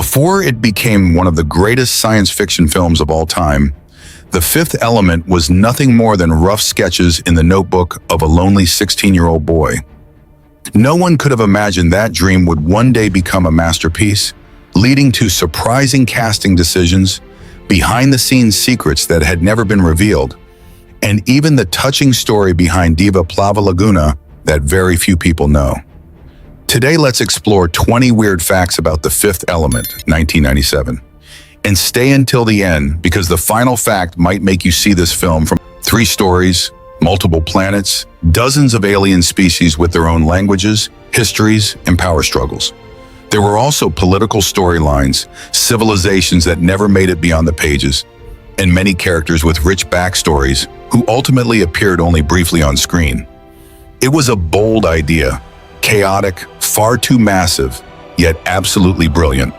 Before it became one of the greatest science fiction films of all time, The Fifth Element was nothing more than rough sketches in the notebook of a lonely 16-year-old boy. No one could have imagined that dream would one day become a masterpiece, leading to surprising casting decisions, behind-the-scenes secrets that had never been revealed, and even the touching story behind Diva Plavalaguna that very few people know. Today, let's explore 20 weird facts about The Fifth Element, 1997. And stay until the end, because the final fact might make you see this film from 3 stories, multiple planets, dozens of alien species with their own languages, histories, and power struggles. There were also political storylines, civilizations that never made it beyond the pages, and many characters with rich backstories who ultimately appeared only briefly on screen. It was a bold idea, chaotic, far too massive, yet absolutely brilliant.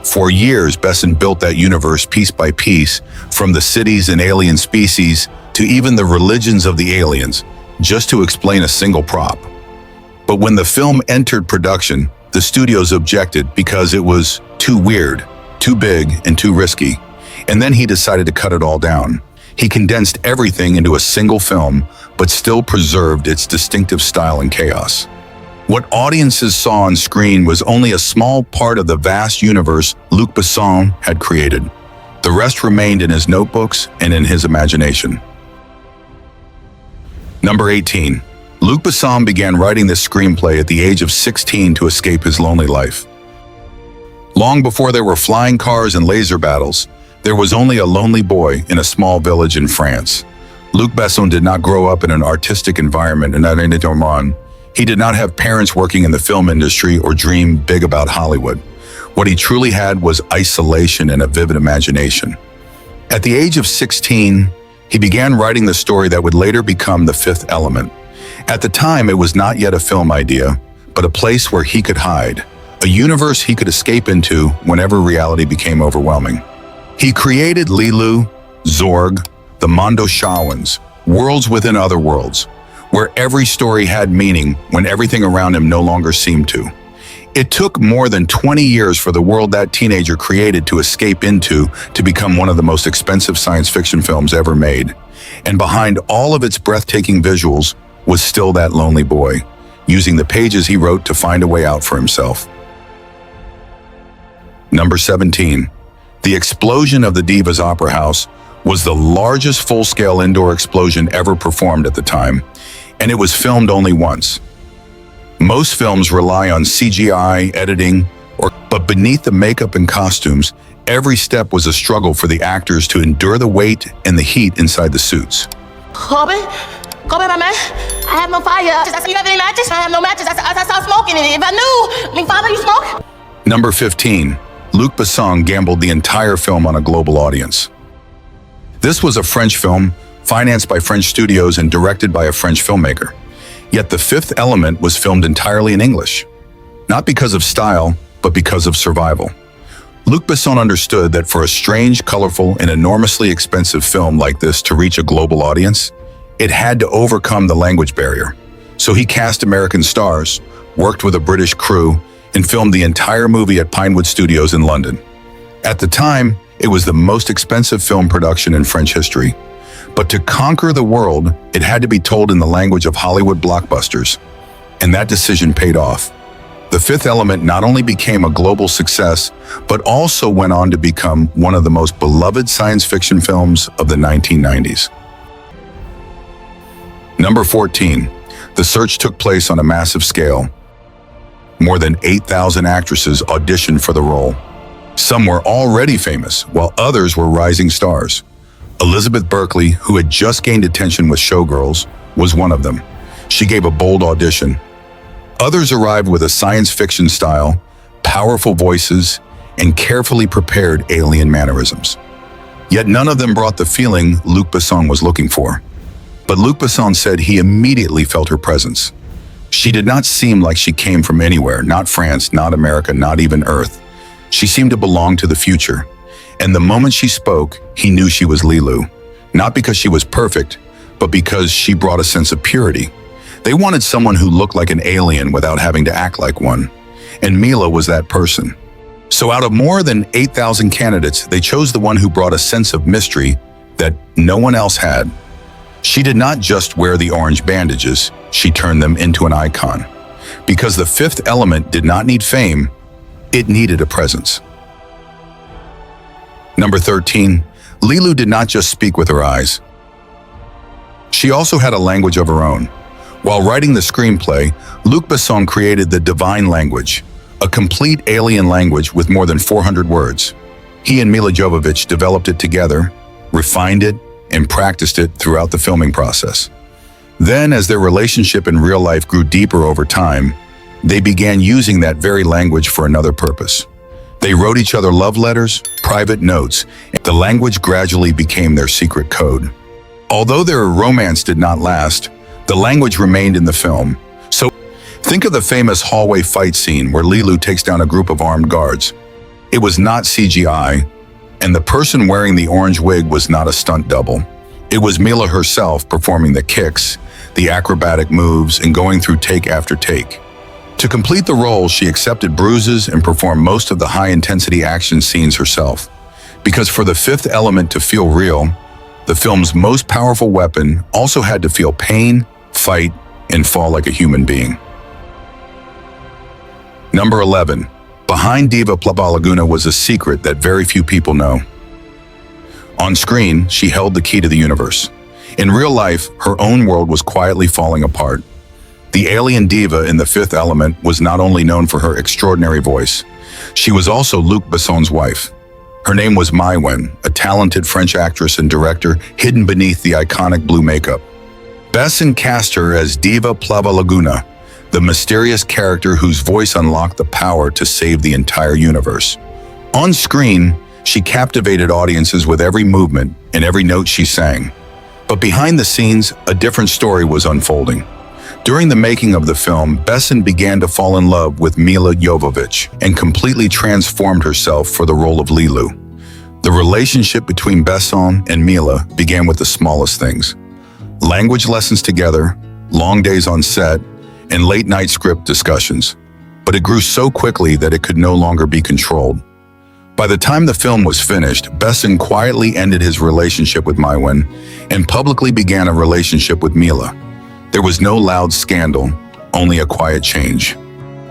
For years, Besson built that universe piece by piece, from the cities and alien species to even the religions of the aliens, just to explain a single prop. But when the film entered production, the studios objected because it was too weird, too big, and too risky. And then he decided to cut it all down. He condensed everything into a single film, but still preserved its distinctive style and chaos. What audiences saw on screen was only a small part of the vast universe Luc Besson had created. The rest remained in his notebooks and in his imagination. Number 18. Luc Besson began writing this screenplay at the age of 16 to escape his lonely life. Long before there were flying cars and laser battles, there was only a lonely boy in a small village in France. Luc Besson did not grow up in an artistic environment in Oldman. He did not have parents working in the film industry or dream big about Hollywood. What he truly had was isolation and a vivid imagination. At the age of 16, he began writing the story that would later become The Fifth Element. At the time, it was not yet a film idea, but a place where he could hide, a universe he could escape into whenever reality became overwhelming. He created Leeloo, Zorg, the Mondo Shawans, worlds within other worlds, where every story had meaning when everything around him no longer seemed to. It took more than 20 years for the world that teenager created to escape into to become one of the most expensive science fiction films ever made. And behind all of its breathtaking visuals was still that lonely boy, using the pages he wrote to find a way out for himself. Number 17. The explosion of the Divas Opera House was the largest full-scale indoor explosion ever performed at the time, and it was filmed only once. Most films rely on CGI, editing, but beneath the makeup and costumes, every step was a struggle for the actors to endure the weight and the heat inside the suits. Corbin, my man, I have no fire. I see nothing matches. I have no matches. I saw smoke in it. If I knew, Father, you smoke? Number 15. Luc Besson gambled the entire film on a global audience. This was a French film, financed by French studios and directed by a French filmmaker. Yet The Fifth Element was filmed entirely in English. Not because of style, but because of survival. Luc Besson understood that for a strange, colorful, and enormously expensive film like this to reach a global audience, it had to overcome the language barrier. So he cast American stars, worked with a British crew, and filmed the entire movie at Pinewood Studios in London. At the time, it was the most expensive film production in French history. But to conquer the world, it had to be told in the language of Hollywood blockbusters. And that decision paid off. The Fifth Element not only became a global success, but also went on to become one of the most beloved science fiction films of the 1990s. Number 14. The search took place on a massive scale. More than 8,000 actresses auditioned for the role. Some were already famous, while others were rising stars. Elizabeth Berkley, who had just gained attention with Showgirls, was one of them. She gave a bold audition. Others arrived with a science fiction style, powerful voices, and carefully prepared alien mannerisms. Yet none of them brought the feeling Luc Besson was looking for. But Luc Besson said he immediately felt her presence. She did not seem like she came from anywhere, not France, not America, not even Earth. She seemed to belong to the future. And the moment she spoke, he knew she was Leeloo. Not because she was perfect, but because she brought a sense of purity. They wanted someone who looked like an alien without having to act like one. And Milla was that person. So out of more than 8,000 candidates, they chose the one who brought a sense of mystery that no one else had. She did not just wear the orange bandages, she turned them into an icon. Because the fifth element did not need fame, it needed a presence. Number 13, Leeloo did not just speak with her eyes. She also had a language of her own. While writing the screenplay, Luc Besson created the divine language, a complete alien language with more than 400 words. He and Milla Jovovich developed it together, refined it, and practiced it throughout the filming process. Then, as their relationship in real life grew deeper over time, they began using that very language for another purpose. They wrote each other love letters, private notes, and the language gradually became their secret code. Although their romance did not last, the language remained in the film. So, think of the famous hallway fight scene where Leeloo takes down a group of armed guards. It was not CGI, and the person wearing the orange wig was not a stunt double. It was Milla herself performing the kicks, the acrobatic moves, and going through take after take. To complete the role, she accepted bruises and performed most of the high-intensity action scenes herself. Because for the fifth element to feel real, the film's most powerful weapon also had to feel pain, fight, and fall like a human being. Number 11. Behind Diva Plavalaguna was a secret that very few people know. On screen, she held the key to the universe. In real life, her own world was quietly falling apart. The alien diva in The Fifth Element was not only known for her extraordinary voice, she was also Luc Besson's wife. Her name was Maiwen, a talented French actress and director hidden beneath the iconic blue makeup. Besson cast her as Diva Plavalaguna, the mysterious character whose voice unlocked the power to save the entire universe. On screen, she captivated audiences with every movement and every note she sang. But behind the scenes, a different story was unfolding. During the making of the film, Besson began to fall in love with Milla Jovovich and completely transformed herself for the role of Leeloo. The relationship between Besson and Milla began with the smallest things. Language lessons together, long days on set, and late-night script discussions. But it grew so quickly that it could no longer be controlled. By the time the film was finished, Besson quietly ended his relationship with Maiwen and publicly began a relationship with Milla. There was no loud scandal, only a quiet change.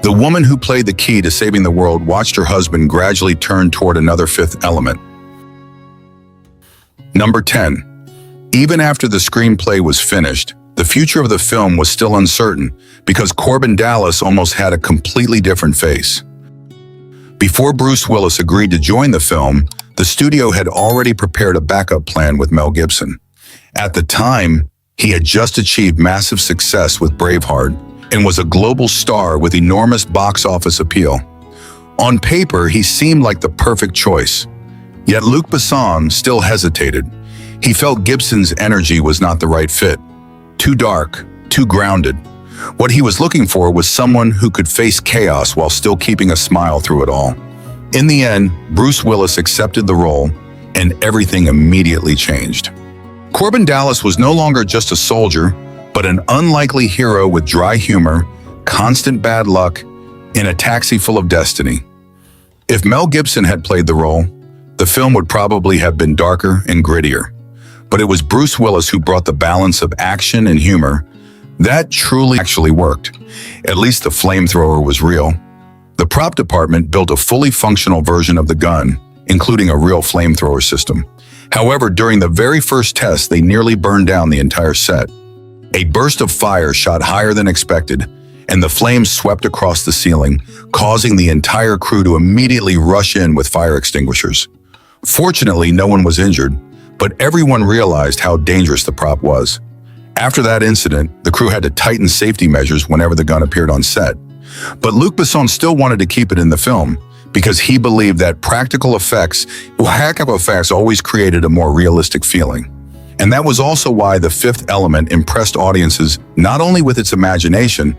The woman who played the key to saving the world watched her husband gradually turn toward another fifth element. Number 10. Even after the screenplay was finished, the future of the film was still uncertain because Corbin Dallas almost had a completely different face. Before Bruce Willis agreed to join the film, the studio had already prepared a backup plan with Mel Gibson. At the time, he had just achieved massive success with Braveheart and was a global star with enormous box office appeal. On paper, he seemed like the perfect choice. Yet Luc Besson still hesitated. He felt Gibson's energy was not the right fit. Too dark, too grounded. What he was looking for was someone who could face chaos while still keeping a smile through it all. In the end, Bruce Willis accepted the role, and everything immediately changed. Corbin Dallas was no longer just a soldier, but an unlikely hero with dry humor, constant bad luck, and a taxi full of destiny. If Mel Gibson had played the role, the film would probably have been darker and grittier. But it was Bruce Willis who brought the balance of action and humor that truly actually worked. At least the flamethrower was real. The prop department built a fully functional version of the gun, including a real flamethrower system. However, during the very first test, they nearly burned down the entire set. A burst of fire shot higher than expected, and the flames swept across the ceiling, causing the entire crew to immediately rush in with fire extinguishers. Fortunately, no one was injured, but everyone realized how dangerous the prop was. After that incident, the crew had to tighten safety measures whenever the gun appeared on set. But Luc Besson still wanted to keep it in the film because he believed that practical effects always created a more realistic feeling. And that was also why The Fifth Element impressed audiences not only with its imagination,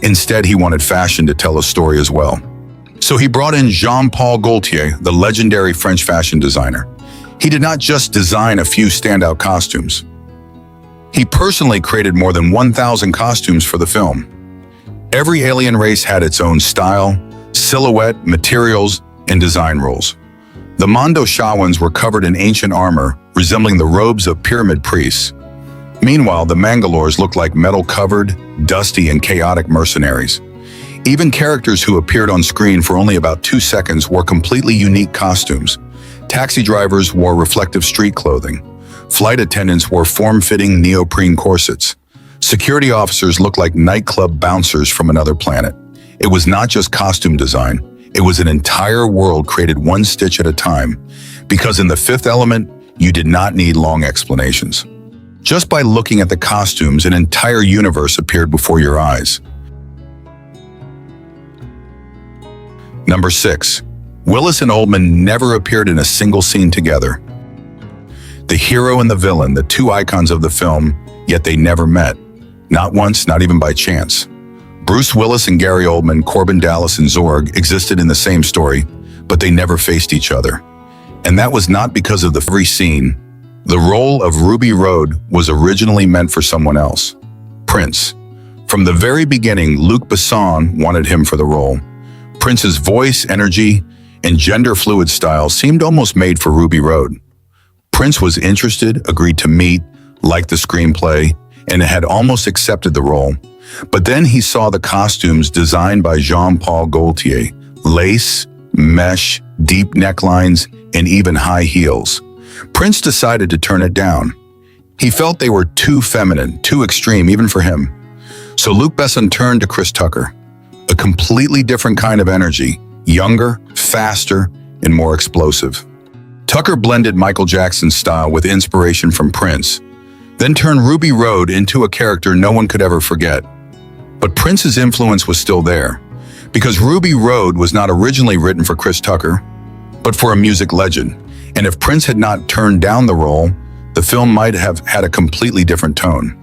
instead he wanted fashion to tell a story as well. So he brought in Jean-Paul Gaultier, the legendary French fashion designer. He did not just design a few standout costumes. He personally created more than 1,000 costumes for the film. Every alien race had its own style, silhouette, materials, and design rules. The Mondo Shawans were covered in ancient armor, resembling the robes of pyramid priests. Meanwhile, the Mangalores looked like metal-covered, dusty, and chaotic mercenaries. Even characters who appeared on screen for only about 2 seconds wore completely unique costumes. Taxi drivers wore reflective street clothing. Flight attendants wore form-fitting neoprene corsets. Security officers looked like nightclub bouncers from another planet. It was not just costume design. It was an entire world created one stitch at a time. Because in The Fifth Element, you did not need long explanations. Just by looking at the costumes, an entire universe appeared before your eyes. Number 6. Willis and Oldman never appeared in a single scene together. The hero and the villain, the two icons of the film, yet they never met. Not once, not even by chance. Bruce Willis and Gary Oldman, Corbin Dallas and Zorg existed in the same story, but they never faced each other. And that was not because of the every scene. The role of Ruby Road was originally meant for someone else, Prince. From the very beginning, Luc Besson wanted him for the role. Prince's voice, energy, and gender-fluid style seemed almost made for Ruby Road. Prince was interested, agreed to meet, liked the screenplay, and had almost accepted the role. But then he saw the costumes designed by Jean-Paul Gaultier, lace, mesh, deep necklines, and even high heels. Prince decided to turn it down. He felt they were too feminine, too extreme, even for him. So Luc Besson turned to Chris Tucker, a completely different kind of energy, younger, faster, and more explosive. Tucker blended Michael Jackson's style with inspiration from Prince, then turned Ruby Road into a character no one could ever forget. But Prince's influence was still there, because Ruby Road was not originally written for Chris Tucker, but for a music legend. And if Prince had not turned down the role, the film might have had a completely different tone.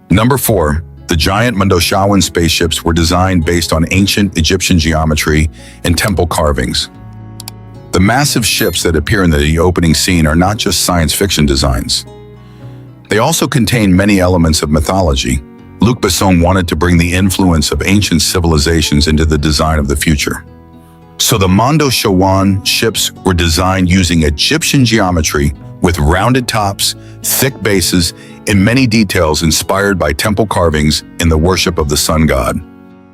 Number 4. The giant Mondo Shawan spaceships were designed based on ancient Egyptian geometry and temple carvings. The massive ships that appear in the opening scene are not just science fiction designs. They also contain many elements of mythology. Luc Besson wanted to bring the influence of ancient civilizations into the design of the future. So the Mondo Shawan ships were designed using Egyptian geometry with rounded tops, thick bases, and many details inspired by temple carvings in the worship of the sun god.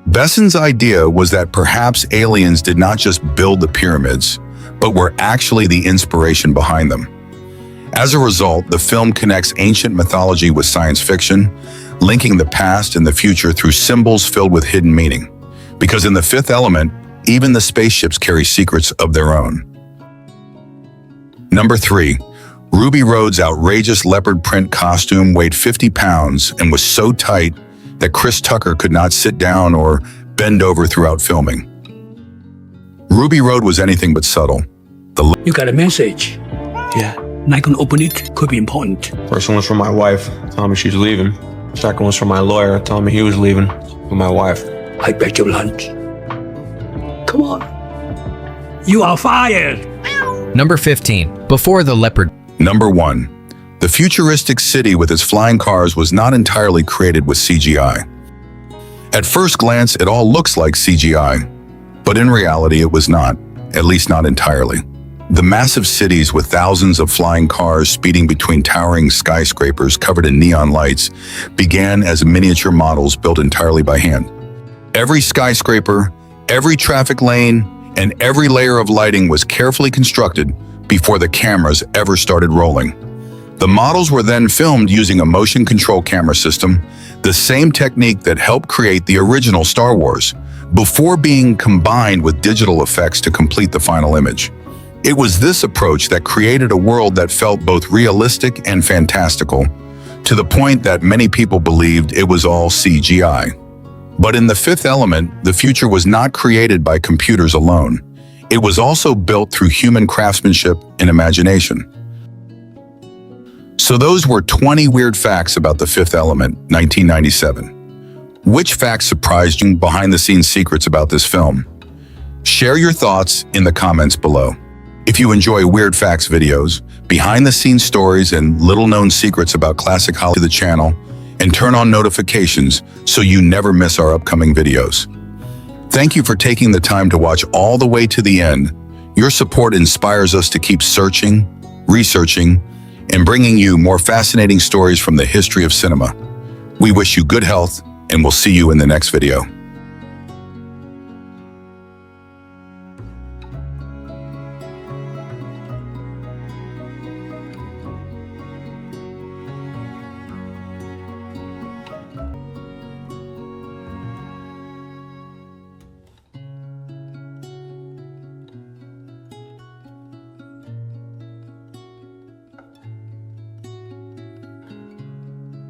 Besson's idea was that perhaps aliens did not just build the pyramids, but were actually the inspiration behind them. As a result, the film connects ancient mythology with science fiction, linking the past and the future through symbols filled with hidden meaning. Because in The Fifth Element, even the spaceships carry secrets of their own. Number 3. Ruby Road's outrageous leopard print costume weighed 50 pounds and was so tight that Chris Tucker could not sit down or bend over throughout filming. Ruby Road was anything but subtle. You got a message. Yeah. Not gonna open it, could be important. First one was from my wife, telling me she's leaving. Second was from my lawyer, telling me he was leaving with my wife. I bet your lunch. Come on. You are fired. Number 15. Before the leopard. Number 1. The futuristic city with its flying cars was not entirely created with CGI. At first glance, it all looks like CGI, but in reality it was not, at least not entirely. The massive cities with thousands of flying cars speeding between towering skyscrapers covered in neon lights began as miniature models built entirely by hand. Every skyscraper, every traffic lane, and every layer of lighting was carefully constructed before the cameras ever started rolling. The models were then filmed using a motion control camera system, the same technique that helped create the original Star Wars, before being combined with digital effects to complete the final image. It was this approach that created a world that felt both realistic and fantastical, to the point that many people believed it was all CGI. But in The Fifth Element, the future was not created by computers alone. It was also built through human craftsmanship and imagination. So those were 20 weird facts about The Fifth Element, 1997. Which facts surprised you? Behind-the-scenes secrets about this film? Share your thoughts in the comments below. If you enjoy Weird Facts videos, behind-the-scenes stories, and little-known secrets about classic Hollywood, the channel, and turn on notifications so you never miss our upcoming videos. Thank you for taking the time to watch all the way to the end. Your support inspires us to keep searching, researching, and bringing you more fascinating stories from the history of cinema. We wish you good health, and we'll see you in the next video.